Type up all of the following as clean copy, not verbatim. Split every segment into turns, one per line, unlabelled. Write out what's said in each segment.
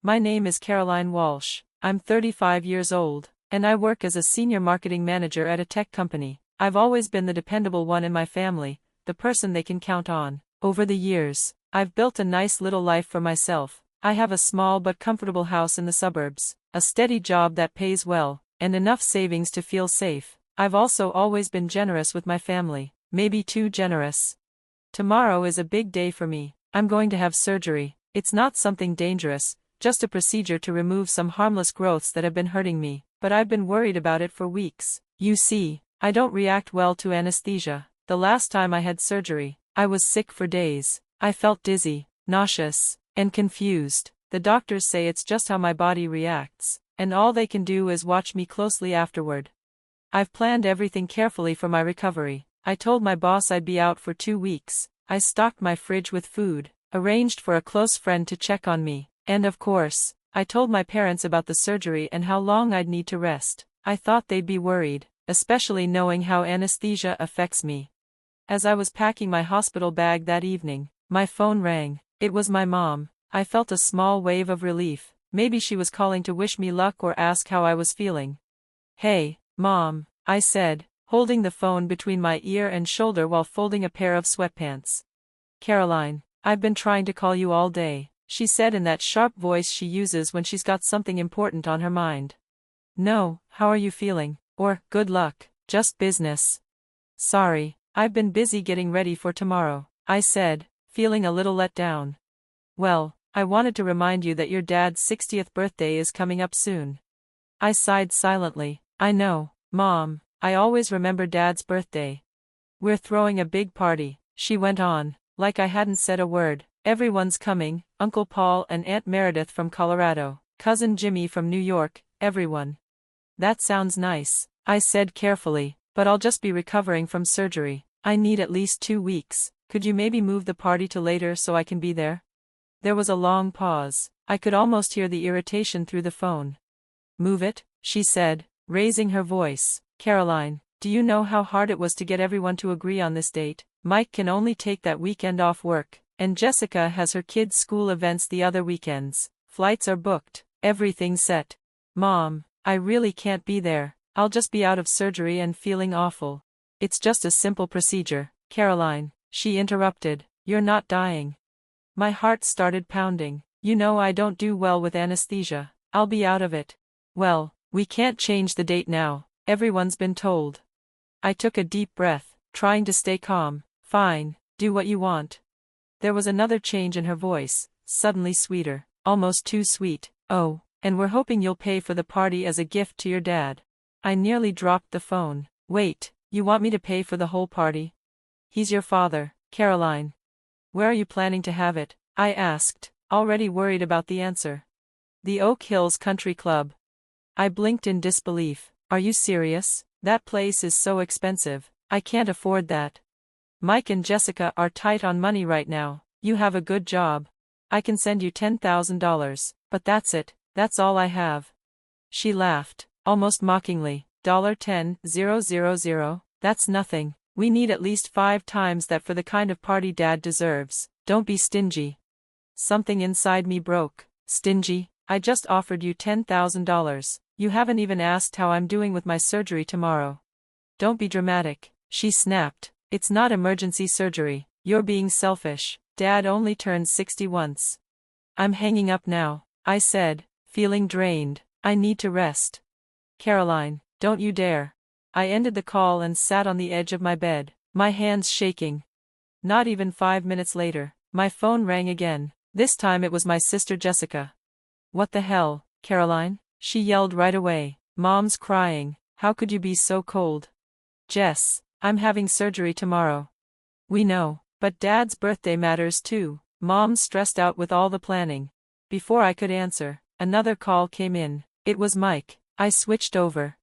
My name is Caroline Walsh. I'm 35 years old, and I work as a senior marketing manager at a tech company. I've always been the dependable one in my family, the person they can count on. Over the years, I've built a nice little life for myself. I have a small but comfortable house in the suburbs, a steady job that pays well, and enough savings to feel safe. I've also always been generous with my family, maybe too generous. Tomorrow is a big day for me. I'm going to have surgery. It's not something dangerous, just a procedure to remove some harmless growths that have been hurting me, but I've been worried about it for weeks. You see, I don't react well to anesthesia. The last time I had surgery, I was sick for days. I felt dizzy, nauseous, and confused. The doctors say it's just how my body reacts, and all they can do is watch me closely afterward. I've planned everything carefully for my recovery. I told my boss I'd be out for 2 weeks. I stocked my fridge with food, arranged for a close friend to check on me, and of course, I told my parents about the surgery and how long I'd need to rest. I thought they'd be worried, especially knowing how anesthesia affects me. As I was packing my hospital bag that evening, my phone rang. It was my mom. I felt a small wave of relief. Maybe she was calling to wish me luck or ask how I was feeling. "Hey, Mom," I said, holding the phone between my ear and shoulder while folding a pair of sweatpants. "Caroline, I've been trying to call you all day," she said in that sharp voice she uses when she's got something important on her mind. "No, how are you feeling?" Or, "Good luck, just business." "Sorry, I've been busy getting ready for tomorrow," I said, feeling a little let down. "Well, I wanted to remind you that your dad's 60th birthday is coming up soon." I sighed silently. "I know, Mom, I always remember Dad's birthday. We're throwing a big party," she went on, like I hadn't said a word. "Everyone's coming, Uncle Paul and Aunt Meredith from Colorado, Cousin Jimmy from New York, everyone." "That sounds nice," I said carefully, "but I'll just be recovering from surgery. I need at least 2 weeks. Could you maybe move the party to later so I can be there?" There was a long pause. I could almost hear the irritation through the phone. "Move it?" she said, raising her voice. "Caroline, do you know how hard it was to get everyone to agree on this date? Mike can only take that weekend off work, and Jessica has her kids' school events the other weekends. Flights are booked, everything's set. Mom, I really can't be there. I'll just be out of surgery and feeling awful." "It's just a simple procedure, Caroline," she interrupted. "You're not dying." My heart started pounding. "You know I don't do well with anesthesia. I'll be out of it." "Well, we can't change the date now. Everyone's been told." I took a deep breath, trying to stay calm. "Fine, do what you want." There was another change in her voice, suddenly sweeter, almost too sweet. "Oh, and we're hoping you'll pay for the party as a gift to your dad." I nearly dropped the phone. "Wait, you want me to pay for the whole party?" "He's your father, Caroline." "Where are you planning to have it?" I asked, already worried about the answer. "The Oak Hills Country Club." I blinked in disbelief. "Are you serious? That place is so expensive. I can't afford that." "Mike and Jessica are tight on money right now. You have a good job. I can send you $10,000, but that's it, that's all I have." She laughed, almost mockingly. $10,000? That's nothing. We need at least 5 times that for the kind of party Dad deserves. Don't be stingy." Something inside me broke. "Stingy? I just offered you $10,000. You haven't even asked how I'm doing with my surgery tomorrow." "Don't be dramatic," she snapped. "It's not emergency surgery. You're being selfish. Dad only turned 60 once." "I'm hanging up now," I said, feeling drained. "I need to rest." "Caroline, don't you dare." I ended the call and sat on the edge of my bed, my hands shaking. Not even 5 minutes later, my phone rang again. This time it was my sister Jessica. "What the hell, Caroline?" she yelled right away. "Mom's crying. How could you be so cold?" "Jess, I'm having surgery tomorrow." "We know, but Dad's birthday matters too." Mom's stressed out with all the planning. Before I could answer, another call came in. It was Mike. I switched over.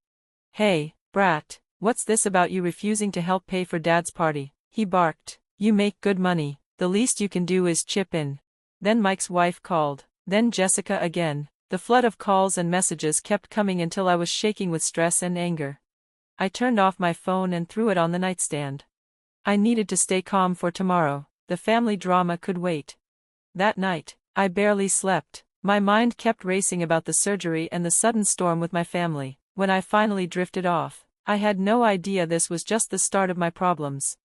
"Hey, brat, what's this about you refusing to help pay for Dad's party?" he barked. "You make good money. The least you can do is chip in." Then Mike's wife called. Then Jessica again. The flood of calls and messages kept coming until I was shaking with stress and anger. I turned off my phone and threw it on the nightstand. I needed to stay calm for tomorrow. The family drama could wait. That night, I barely slept. My mind kept racing about the surgery and the sudden storm with my family. When I finally drifted off, I had no idea this was just the start of my problems.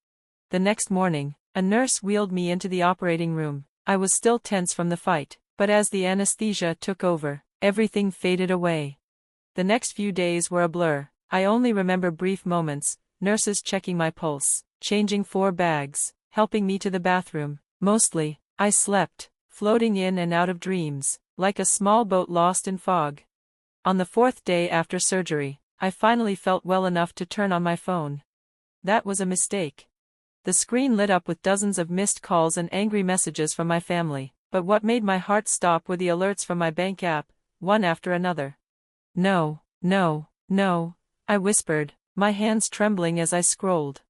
The next morning, a nurse wheeled me into the operating room. I was still tense from the fight, but as the anesthesia took over, everything faded away. The next few days were a blur. I only remember brief moments, nurses checking my pulse, changing 4 bags, helping me to the bathroom. Mostly, I slept, floating in and out of dreams, like a small boat lost in fog. On the 4th day after surgery, I finally felt well enough to turn on my phone. That was a mistake. The screen lit up with dozens of missed calls and angry messages from my family, but what made my heart stop were the alerts from my bank app, one after another. No, no, no, I whispered, my hands trembling as I scrolled.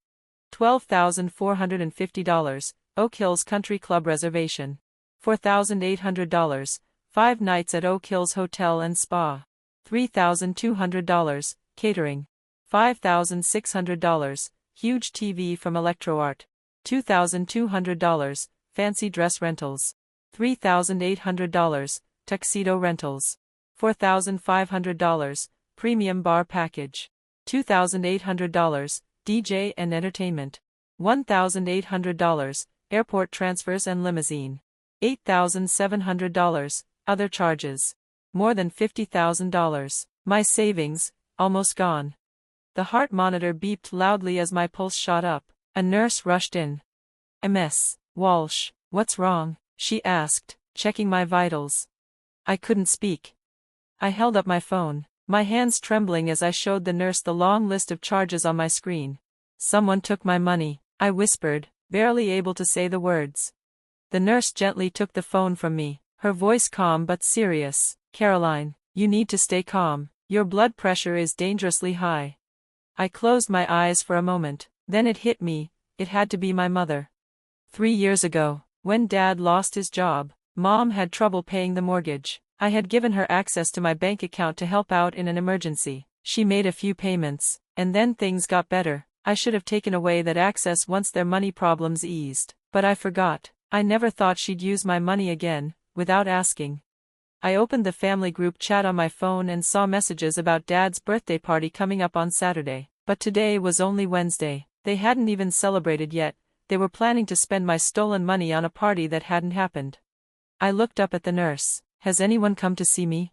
$12,450, Oak Hills Country Club reservation. $4,800, 5 nights at Oak Hills Hotel and Spa. $3,200, catering. $5,600, huge TV from ElectroArt. $2,200, fancy dress rentals. $3,800, tuxedo rentals. $4,500, premium bar package. $2,800, DJ and entertainment. $1,800, airport transfers and limousine. $8,700, other charges. More than $50,000. My savings, almost gone. The heart monitor beeped loudly as my pulse shot up. A nurse rushed in. Ms. Walsh, what's wrong? She asked, checking my vitals. I couldn't speak. I held up my phone, my hands trembling as I showed the nurse the long list of charges on my screen. Someone took my money, I whispered, barely able to say the words. The nurse gently took the phone from me, her voice calm but serious. Caroline, you need to stay calm, your blood pressure is dangerously high. I closed my eyes for a moment, then it hit me, it had to be my mother. 3 years ago, when Dad lost his job, Mom had trouble paying the mortgage. I had given her access to my bank account to help out in an emergency. She made a few payments, and then things got better. I should have taken away that access once their money problems eased, but I forgot. I never thought she'd use my money again, without asking. I opened the family group chat on my phone and saw messages about Dad's birthday party coming up on Saturday, but today was only Wednesday. They hadn't even celebrated yet. They were planning to spend my stolen money on a party that hadn't happened. I looked up at the nurse. Has anyone come to see me?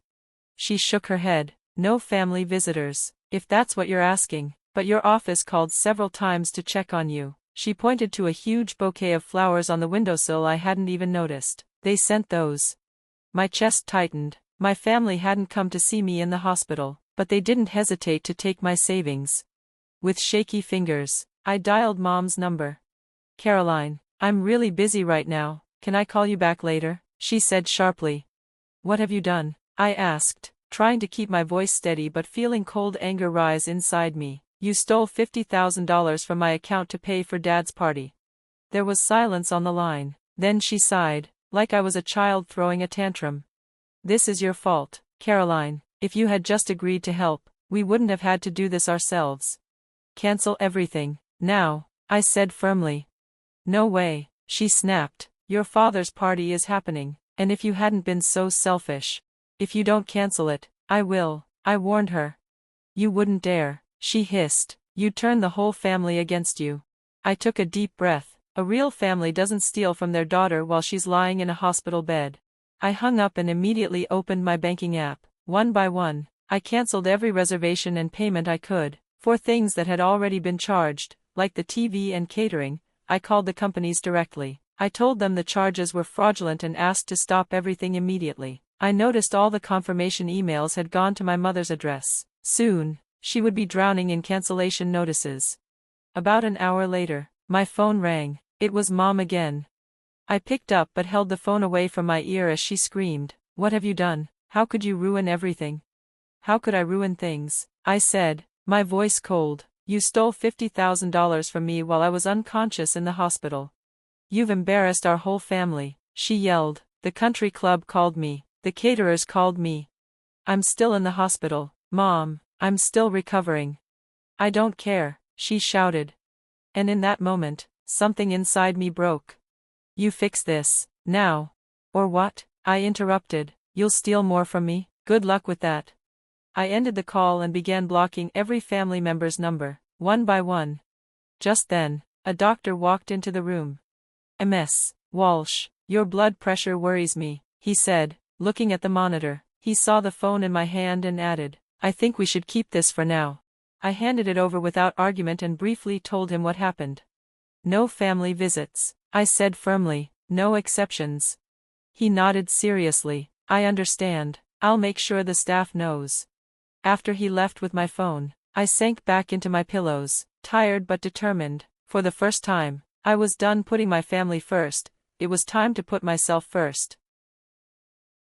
She shook her head. No family visitors, if that's what you're asking, but your office called several times to check on you. She pointed to a huge bouquet of flowers on the windowsill I hadn't even noticed. They sent those. My chest tightened. My family hadn't come to see me in the hospital, but they didn't hesitate to take my savings. With shaky fingers, I dialed Mom's number. Caroline, I'm really busy right now, can I call you back later? She said sharply. What have you done? I asked, trying to keep my voice steady but feeling cold anger rise inside me. You stole $50,000 from my account to pay for Dad's party. There was silence on the line. Then she sighed, like I was a child throwing a tantrum. This is your fault, Caroline. If you had just agreed to help, we wouldn't have had to do this ourselves. Cancel everything, now, I said firmly. No way, she snapped. Your father's party is happening. And if you hadn't been so selfish. If you don't cancel it, I will, I warned her. You wouldn't dare, she hissed. You'd turn the whole family against you. I took a deep breath. A real family doesn't steal from their daughter while she's lying in a hospital bed. I hung up and immediately opened my banking app. One by one, I canceled every reservation and payment I could. For things that had already been charged, like the TV and catering, I called the companies directly. I told them the charges were fraudulent and asked to stop everything immediately. I noticed all the confirmation emails had gone to my mother's address. Soon, she would be drowning in cancellation notices. About an hour later, my phone rang. It was Mom again. I picked up but held the phone away from my ear as she screamed, "What have you done? How could you ruin everything?" "How could I ruin things?" I said, my voice cold. "You stole $50,000 from me while I was unconscious in the hospital. You've embarrassed our whole family," she yelled. "The country club called me. The caterers called me. I'm still in the hospital, Mom. I'm still recovering." "I don't care," she shouted. And in that moment, something inside me broke. "You fix this, now. Or what?" I interrupted. You'll steal more from me? Good luck with that. I ended the call and began blocking every family member's number, one by one. Just then, a doctor walked into the room. Ms. Walsh, your blood pressure worries me, he said, looking at the monitor. He saw the phone in my hand and added, I think we should keep this for now. I handed it over without argument and briefly told him what happened. No family visits, I said firmly, no exceptions. He nodded seriously. I understand. I'll make sure the staff knows. After he left with my phone, I sank back into my pillows, tired but determined. For the first time, I was done putting my family first. It was time to put myself first.